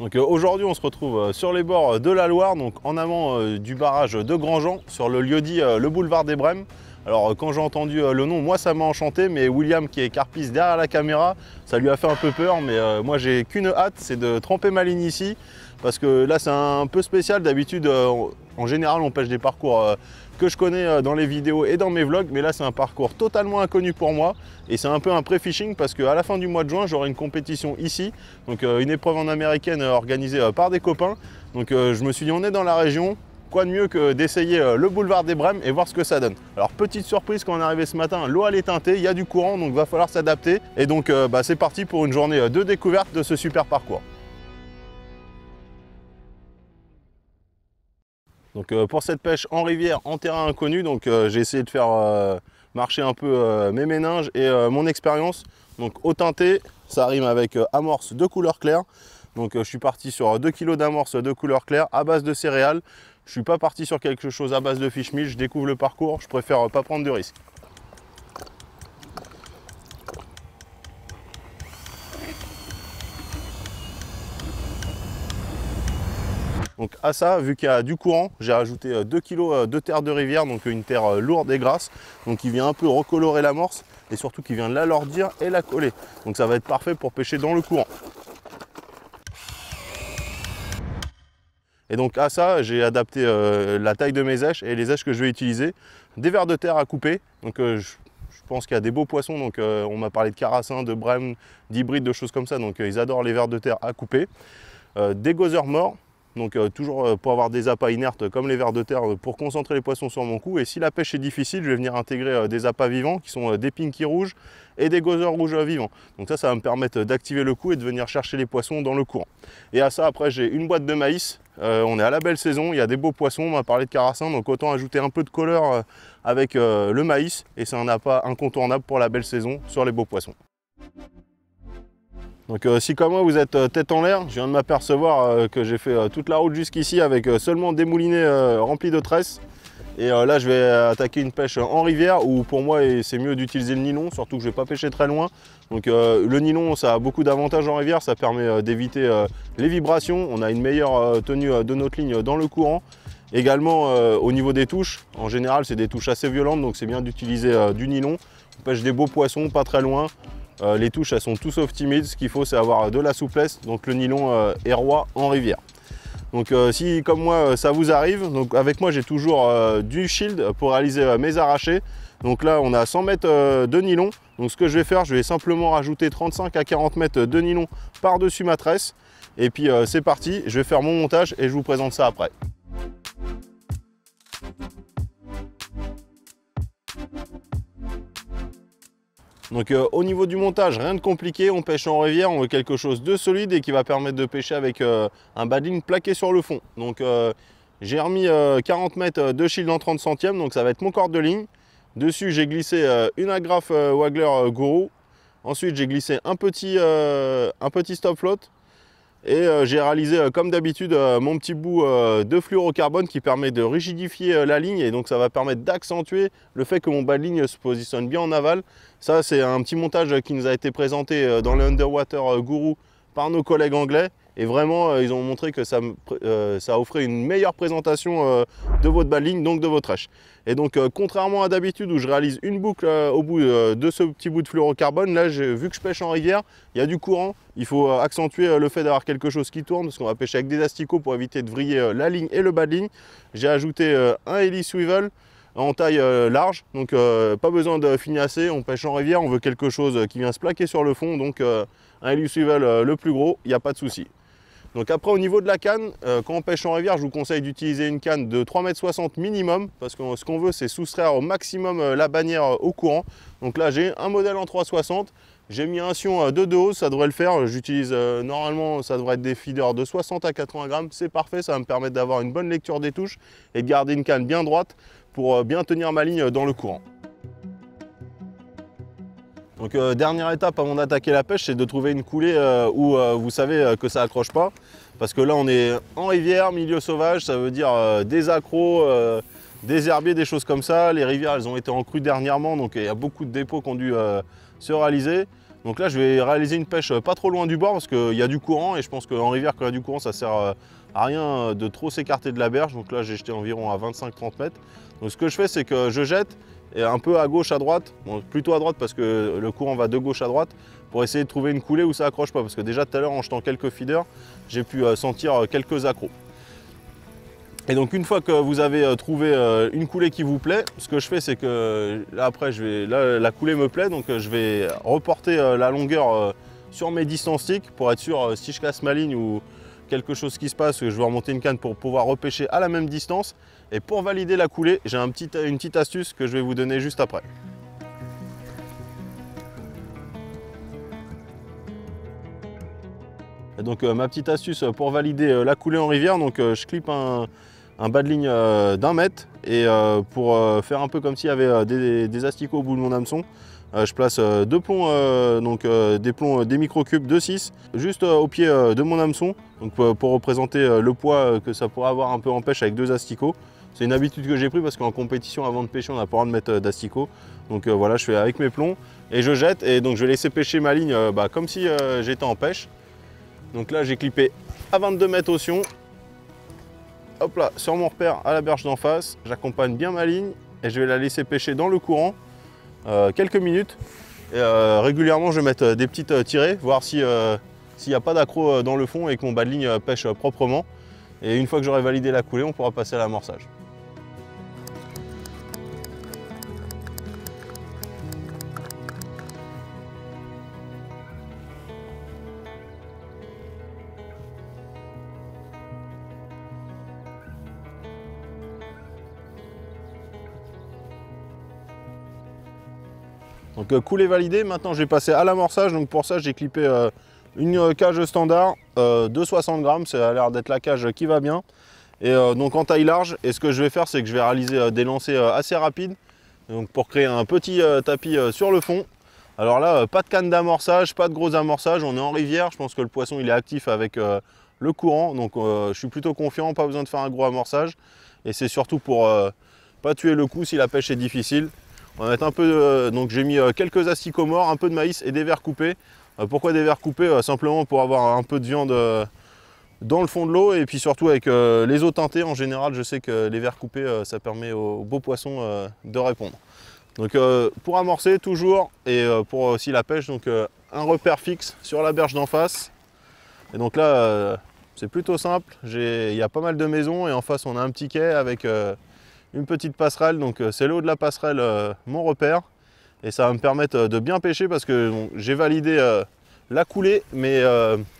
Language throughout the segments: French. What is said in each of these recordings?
Donc aujourd'hui on se retrouve sur les bords de la Loire, donc en amont du barrage de Grandjean, sur le lieu-dit le boulevard des Brêmes. Alors quand j'ai entendu le nom, moi ça m'a enchanté, mais William qui est carpiste derrière la caméra, ça lui a fait un peu peur, mais moi j'ai qu'une hâte, c'est de tremper ma ligne ici, parce que là c'est un peu spécial. D'habitude en général on pêche des parcours que je connais dans les vidéos et dans mes vlogs, mais là c'est un parcours totalement inconnu pour moi et c'est un peu un pré-fishing parce qu'à la fin du mois de juin j'aurai une compétition ici, donc une épreuve en américaine organisée par des copains. Donc je me suis dit on est dans la région, quoi de mieux que d'essayer le boulevard des Brêmes et voir ce que ça donne. Alors petite surprise, quand on est arrivé ce matin, l'eau elle est teintée, il y a du courant, donc va falloir s'adapter et donc c'est parti pour une journée de découverte de ce super parcours. Donc pour cette pêche en rivière, en terrain inconnu, donc j'ai essayé de faire marcher un peu mes méninges et mon expérience. Donc au teinté, ça rime avec amorce de couleur claire. Donc je suis parti sur 2 kg d'amorce de couleur claire à base de céréales. Je ne suis pas parti sur quelque chose à base de fish meal, je découvre le parcours, je préfère pas prendre de risques. Donc à ça, vu qu'il y a du courant, j'ai rajouté 2 kg de terre de rivière, donc une terre lourde et grasse, donc qui vient un peu recolorer l'amorce et surtout qui vient l'alourdir et la coller. Donc ça va être parfait pour pêcher dans le courant. Et donc à ça, j'ai adapté la taille de mes èches et les èches que je vais utiliser. Des vers de terre à couper, donc je pense qu'il y a des beaux poissons, donc on m'a parlé de carassins, de brème, d'hybrides, de choses comme ça, donc ils adorent les vers de terre à couper. Des gothers morts. Donc toujours pour avoir des appâts inertes comme les vers de terre pour concentrer les poissons sur mon cou. Et si la pêche est difficile, je vais venir intégrer des appâts vivants qui sont des pinky rouges et des gothers rouges vivants. Donc ça va me permettre d'activer le coup et de venir chercher les poissons dans le courant. Et à ça, après, j'ai une boîte de maïs. On est à la belle saison, il y a des beaux poissons, on m'a parlé de carassins, donc autant ajouter un peu de couleur avec le maïs. Et c'est un appât incontournable pour la belle saison sur les beaux poissons. Donc si comme moi vous êtes tête en l'air, je viens de m'apercevoir que j'ai fait toute la route jusqu'ici avec seulement des moulinets remplis de tresses. Et là je vais attaquer une pêche en rivière où pour moi c'est mieux d'utiliser le nylon, surtout que je ne vais pas pêcher très loin. Donc le nylon ça a beaucoup d'avantages en rivière, ça permet d'éviter les vibrations, on a une meilleure tenue de notre ligne dans le courant. Également au niveau des touches, en général c'est des touches assez violentes, donc c'est bien d'utiliser du nylon. On pêche des beaux poissons pas très loin. Les touches elles sont tout sauf timides, ce qu'il faut c'est avoir de la souplesse, donc le nylon est roi en rivière. Donc si comme moi ça vous arrive, donc avec moi j'ai toujours du shield pour réaliser mes arrachés. Donc là on a 100 mètres de nylon, donc ce que je vais faire, je vais simplement rajouter 35 à 40 mètres de nylon par dessus ma tresse. Et puis c'est parti, je vais faire mon montage et je vous présente ça après. Donc au niveau du montage, rien de compliqué, on pêche en rivière, on veut quelque chose de solide et qui va permettre de pêcher avec un badling plaqué sur le fond. Donc j'ai remis 40 mètres de shield en 30 centièmes, donc ça va être mon corde de ligne. Dessus j'ai glissé une agrafe Waggler Guru. Ensuite j'ai glissé un petit stop float. Et j'ai réalisé comme d'habitude mon petit bout de fluorocarbone qui permet de rigidifier la ligne et donc ça va permettre d'accentuer le fait que mon bas de ligne se positionne bien en aval. Ça c'est un petit montage qui nous a été présenté dans le Underwater Guru par nos collègues anglais et vraiment ils ont montré que ça offrait une meilleure présentation de votre bas de ligne, donc de votre èche. Et donc contrairement à d'habitude où je réalise une boucle au bout de ce petit bout de fluorocarbone, là vu que je pêche en rivière, il y a du courant, il faut accentuer le fait d'avoir quelque chose qui tourne parce qu'on va pêcher avec des asticots pour éviter de vriller la ligne et le bas de ligne. J'ai ajouté un hélice swivel en taille large, donc pas besoin de finasser, on pêche en rivière, on veut quelque chose qui vient se plaquer sur le fond, donc un hélice swivel le plus gros, il n'y a pas de souci. Donc après au niveau de la canne, quand on pêche en rivière, je vous conseille d'utiliser une canne de 3,60 m minimum parce que ce qu'on veut c'est soustraire au maximum la bannière au courant. Donc là j'ai un modèle en 3,60 m, j'ai mis un sion de 2 hausses, ça devrait le faire. J'utilise normalement ça devrait être des feeders de 60 à 80 grammes, c'est parfait, ça va me permettre d'avoir une bonne lecture des touches et de garder une canne bien droite pour bien tenir ma ligne dans le courant. Donc dernière étape avant d'attaquer la pêche, c'est de trouver une coulée où vous savez que ça accroche pas. Parce que là on est en rivière, milieu sauvage, ça veut dire des accros, des herbiers, des choses comme ça. Les rivières elles ont été en crue dernièrement, donc il y a beaucoup de dépôts qui ont dû se réaliser. Donc là je vais réaliser une pêche pas trop loin du bord parce qu'il y a du courant et je pense qu'en rivière quand il y a du courant ça sert à rien de trop s'écarter de la berge. Donc là j'ai jeté environ à 25-30 mètres. Donc ce que je fais c'est que je jette et un peu à gauche, à droite, bon, plutôt à droite parce que le courant va de gauche à droite pour essayer de trouver une coulée où ça accroche pas parce que déjà tout à l'heure en jetant quelques feeders j'ai pu sentir quelques accros. Et donc une fois que vous avez trouvé une coulée qui vous plaît, ce que je fais c'est que là après la coulée me plaît donc je vais reporter la longueur sur mes distances sticks pour être sûr si je casse ma ligne ou quelque chose qui se passe, je vais remonter une canne pour pouvoir repêcher à la même distance. Et pour valider la coulée, j'ai une petite astuce que je vais vous donner juste après. Et donc ma petite astuce pour valider la coulée en rivière, donc je clippe un bas de ligne d'1 mètre et pour faire un peu comme s'il y avait des asticots au bout de mon hameçon, je place deux plombs, des microcubes de 6 juste au pied de mon hameçon, donc pour représenter le poids que ça pourrait avoir un peu en pêche avec 2 asticots. C'est une habitude que j'ai pris parce qu'en compétition avant de pêcher on n'a pas le droit de mettre d'asticots. Donc voilà, je fais avec mes plombs et je jette et donc je vais laisser pêcher ma ligne comme si j'étais en pêche. Donc là j'ai clippé à 22 mètres au sion. Hop là, sur mon repère à la berge d'en face, j'accompagne bien ma ligne et je vais la laisser pêcher dans le courant quelques minutes. Et régulièrement je vais mettre des petites tirées, voir s'il n'y a pas d'accro dans le fond et que mon bas de ligne pêche proprement. Et une fois que j'aurai validé la coulée, on pourra passer à l'amorçage. Donc coulée validée, maintenant je vais passer à l'amorçage. Donc pour ça j'ai clippé une cage standard de 60 grammes, ça a l'air d'être la cage qui va bien. Et donc en taille large, et ce que je vais faire c'est que je vais réaliser des lancers assez rapides donc pour créer un petit tapis sur le fond. Alors là pas de canne d'amorçage, pas de gros amorçage, on est en rivière, je pense que le poisson il est actif avec le courant, donc je suis plutôt confiant, pas besoin de faire un gros amorçage. Et c'est surtout pour pas tuer le coup si la pêche est difficile. On va mettre un peu donc j'ai mis quelques asticots morts, un peu de maïs et des vers coupés. Pourquoi des vers coupés? Simplement pour avoir un peu de viande dans le fond de l'eau et puis surtout avec les eaux teintées. En général, je sais que les vers coupés, ça permet aux beaux poissons de répondre. Donc pour amorcer toujours et pour aussi la pêche, donc un repère fixe sur la berge d'en face. Et donc là, c'est plutôt simple. Il y a pas mal de maisons et en face, on a un petit quai avec une petite passerelle, donc c'est le haut de la passerelle mon repère et ça va me permettre de bien pêcher parce que bon, j'ai validé la coulée mais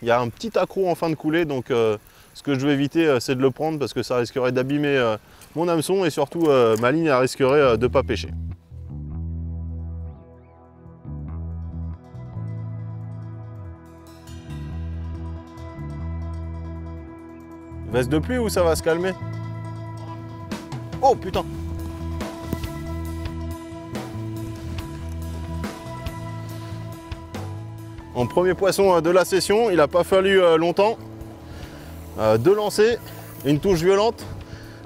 il y a un petit accroc en fin de coulée donc ce que je veux éviter c'est de le prendre parce que ça risquerait d'abîmer mon hameçon et surtout ma ligne elle risquerait de ne pas pêcher. Veste de pluie ou ça va se calmer? Oh putain! En premier poisson de la session, il n'a pas fallu longtemps. 2 lancers, une touche violente.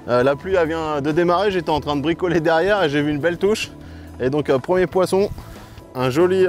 La pluie elle vient de démarrer, j'étais en train de bricoler derrière et j'ai vu une belle touche. Et donc premier poisson, un joli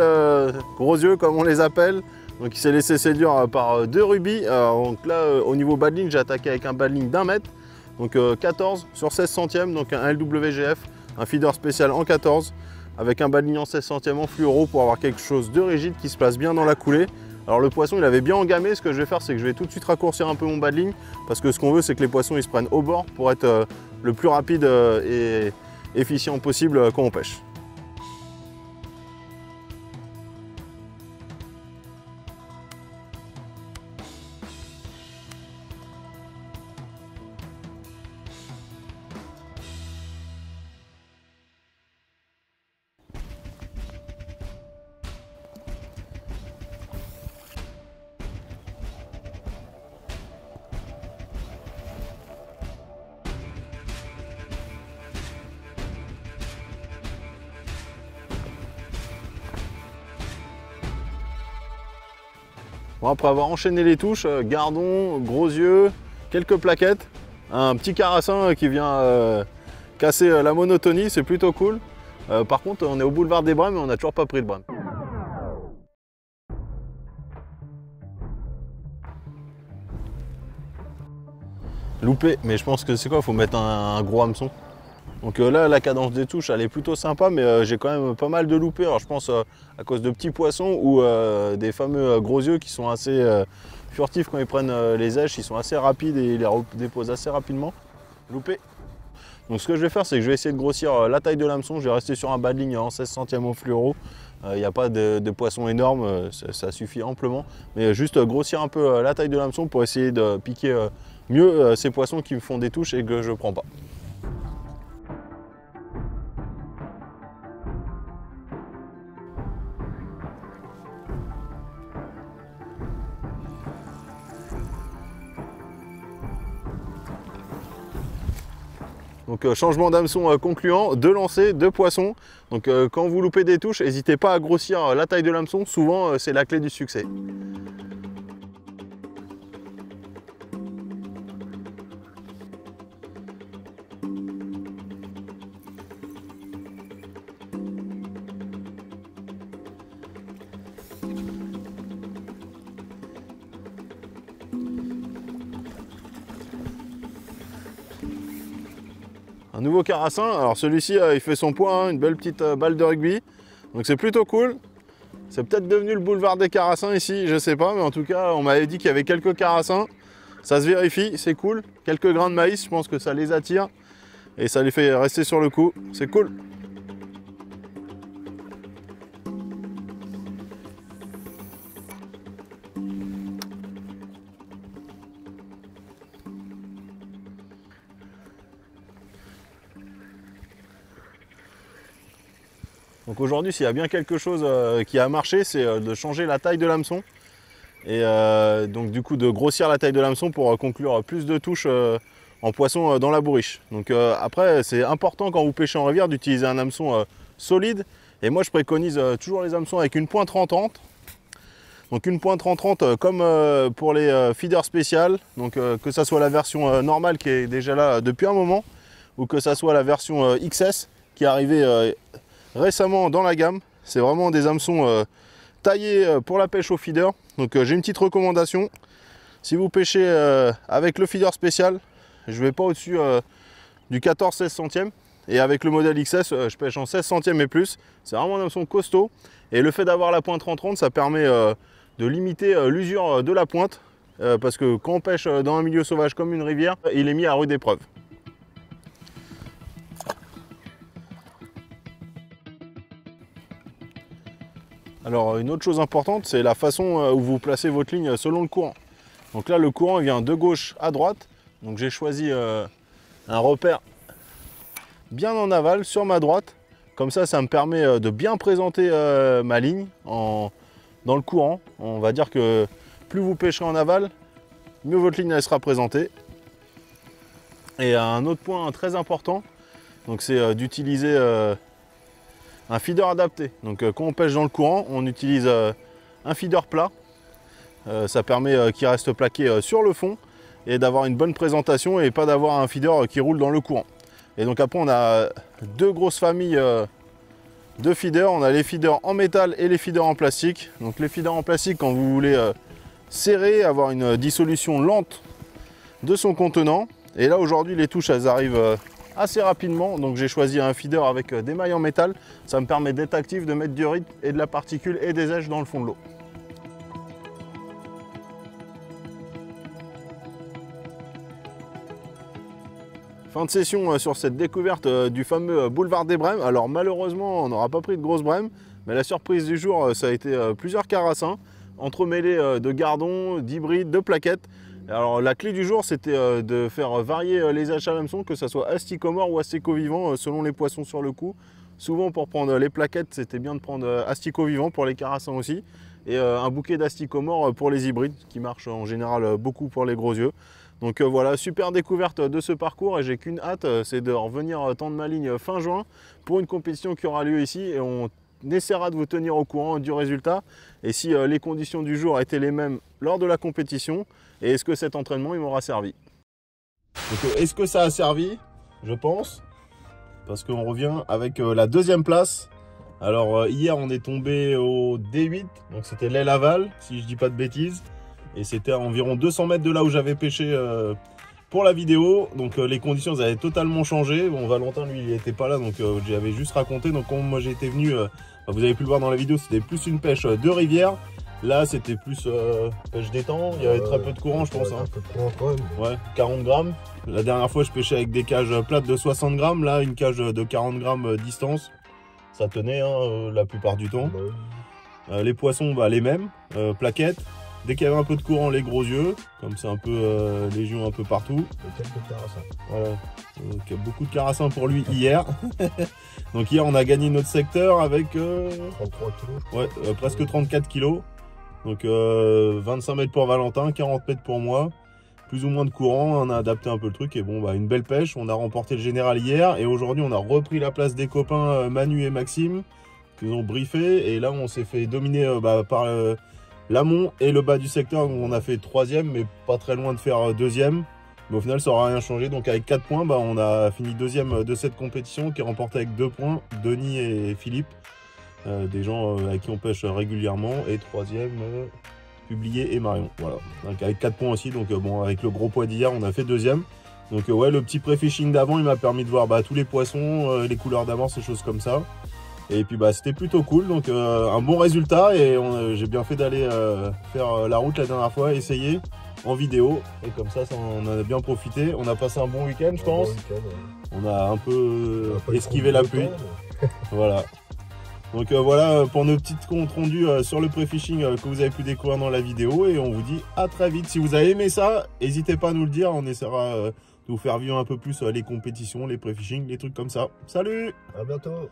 gros yeux comme on les appelle. Donc il s'est laissé séduire par 2 rubis. Donc là au niveau bas de ligne, j'ai attaqué avec un bas de ligne d'1 mètre. Donc 14 sur 16 centièmes, donc un LWGF, un feeder spécial en 14, avec un bas de ligne en 16 centièmes en fluoro pour avoir quelque chose de rigide qui se place bien dans la coulée. Alors le poisson il avait bien engamé, ce que je vais faire c'est que je vais tout de suite raccourcir un peu mon bas de ligne, parce que ce qu'on veut c'est que les poissons ils se prennent au bord pour être le plus rapide et efficient possible quand on pêche. Bon, après avoir enchaîné les touches, gardon, gros yeux, quelques plaquettes, un petit carassin qui vient casser la monotonie, c'est plutôt cool. Par contre, on est au boulevard des Brèmes et on n'a toujours pas pris le brème. loupé, mais je pense que c'est quoi, faut mettre un gros hameçon. Donc là, la cadence des touches, elle est plutôt sympa, mais j'ai quand même pas mal de loupés. Alors je pense à cause de petits poissons ou des fameux gros yeux qui sont assez furtifs quand ils prennent les èches. Ils sont assez rapides et ils les déposent assez rapidement. Loupé. Donc ce que je vais faire, c'est que je vais essayer de grossir la taille de l'hameçon. Je vais rester sur un bas de ligne en 16 centièmes au fluoro. Il n'y a pas de poissons énormes, ça suffit amplement. Mais juste grossir un peu la taille de l'hameçon pour essayer de piquer mieux ces poissons qui me font des touches et que je ne prends pas. Donc changement d'hameçon concluant, 2 lancers, 2 poissons. Donc quand vous loupez des touches, n'hésitez pas à grossir la taille de l'hameçon, souvent c'est la clé du succès. Un nouveau carassin, alors celui-ci il fait son poids, hein, une belle petite balle de rugby, donc c'est plutôt cool. C'est peut-être devenu le boulevard des carassins ici, je sais pas, mais en tout cas on m'avait dit qu'il y avait quelques carassins, ça se vérifie, c'est cool. Quelques grains de maïs, je pense que ça les attire et ça les fait rester sur le coup, c'est cool. Donc aujourd'hui, s'il y a bien quelque chose qui a marché, c'est de changer la taille de l'hameçon. Et donc du coup de grossir la taille de l'hameçon pour conclure plus de touches en poisson dans la bourriche. Donc après, c'est important quand vous pêchez en rivière d'utiliser un hameçon solide. Et moi je préconise toujours les hameçons avec une pointe 30-30. Donc une pointe 30-30 comme pour les feeders spéciales. Donc que ça soit la version normale qui est déjà là depuis un moment, ou que ça soit la version XS qui est arrivée récemment dans la gamme. C'est vraiment des hameçons taillés pour la pêche au feeder. Donc j'ai une petite recommandation. Si vous pêchez avec le feeder spécial, je vais pas au-dessus du 14-16 centièmes. Et avec le modèle XS, je pêche en 16 centièmes et plus. C'est vraiment un hameçon costaud. Et le fait d'avoir la pointe 30-30, ça permet de limiter l'usure de la pointe. Parce que quand on pêche dans un milieu sauvage comme une rivière, il est mis à rude épreuve. Alors une autre chose importante, c'est la façon où vous placez votre ligne selon le courant. Donc là, le courant vient de gauche à droite. Donc j'ai choisi un repère bien en aval sur ma droite. Comme ça me permet de bien présenter ma ligne dans le courant. On va dire que plus vous pêcherez en aval, mieux votre ligne elle sera présentée. Et un autre point très important, c'est d'utiliser un feeder adapté. Donc quand on pêche dans le courant, on utilise un feeder plat. Ça permet qu'il reste plaqué sur le fond et d'avoir une bonne présentation et pas d'avoir un feeder qui roule dans le courant. Et donc après on a deux grosses familles de feeders. On a les feeders en métal et les feeders en plastique. Donc les feeders en plastique, quand vous voulez serrer, avoir une dissolution lente de son contenant. Et là aujourd'hui les touches elles arrivent assez rapidement, donc j'ai choisi un feeder avec des mailles en métal. Ça me permet d'être actif, de mettre du rythme et de la particule et des èches dans le fond de l'eau. Fin de session sur cette découverte du fameux boulevard des Brèmes. Alors malheureusement on n'aura pas pris de grosses brèmes, mais la surprise du jour ça a été plusieurs carassins entremêlés de gardons, d'hybrides, de plaquettes. Alors la clé du jour c'était de faire varier les èches à l'hameçon, que ce soit asticot mort ou asticot vivant selon les poissons sur le coup. Souvent pour prendre les plaquettes c'était bien de prendre asticot vivant pour les carassins aussi. Et un bouquet d'asticot mort pour les hybrides qui marchent en général beaucoup pour les gros yeux. Donc voilà, super découverte de ce parcours et j'ai qu'une hâte, c'est de revenir tendre ma ligne fin juin pour une compétition qui aura lieu ici et on essaiera de vous tenir au courant du résultat et si les conditions du jour étaient les mêmes lors de la compétition et est-ce que cet entraînement il m'aura servi. Donc est-ce que ça a servi? Je pense, parce qu'on revient avec la deuxième place. Alors hier on est tombé au D8, donc c'était l'aile aval si je dis pas de bêtises. Et c'était à environ 200 mètres de là où j'avais pêché pour la vidéo. Donc les conditions elles avaient totalement changé. Bon, Valentin lui il était pas là, donc j'avais juste raconté. Donc quand moi j'étais venu, vous avez pu le voir dans la vidéo, c'était plus une pêche de rivière. Là c'était plus pêche d'étang. Il y avait très peu de courant je pense. Un peu de courant quand même. Ouais, 40 grammes. La dernière fois je pêchais avec des cages plates de 60 grammes. Là une cage de 40 grammes distance. Ça tenait hein, la plupart du temps. Les poissons bah, les mêmes, plaquettes. Dès qu'il y avait un peu de courant, les gros yeux, comme c'est un peu légion un peu partout. Et quelques carassins. Voilà. Donc beaucoup de carassins pour lui hier. Donc hier on a gagné notre secteur avec 33 kilos. Ouais, presque 34 kilos. Donc 25 mètres pour Valentin, 40 mètres pour moi. Plus ou moins de courant, on a adapté un peu le truc et bon bah une belle pêche. On a remporté le général hier et aujourd'hui on a repris la place des copains Manu et Maxime qui nous ont briefé et là on s'est fait dominer par l'amont et le bas du secteur. Donc on a fait 3e mais pas très loin de faire 2e. Mais au final ça n'aura rien changé. Donc avec 4 points, bah, on a fini 2e de cette compétition qui est remportée avec 2 points. Denis et Philippe, des gens avec qui on pêche régulièrement. Et 3e, Publié et Marion. Voilà. Donc avec 4 points aussi. Donc bon, avec le gros poids d'hier, on a fait 2e. Donc ouais, le petit pré-fishing d'avant, il m'a permis de voir bah, tous les poissons, les couleurs d'amorce, ces choses comme ça. Et puis bah c'était plutôt cool, donc un bon résultat et j'ai bien fait d'aller faire la route la dernière fois, essayer en vidéo et comme ça on en a bien profité. On a passé un bon week-end je pense. On a un peu esquivé la pluie. Voilà. Donc voilà pour nos petites comptes rendus sur le pré-fishing que vous avez pu découvrir dans la vidéo et on vous dit à très vite. Si vous avez aimé ça, n'hésitez pas à nous le dire, on essaiera de vous faire vivre un peu plus les compétitions, les pré-fishing, les trucs comme ça. Salut! À bientôt!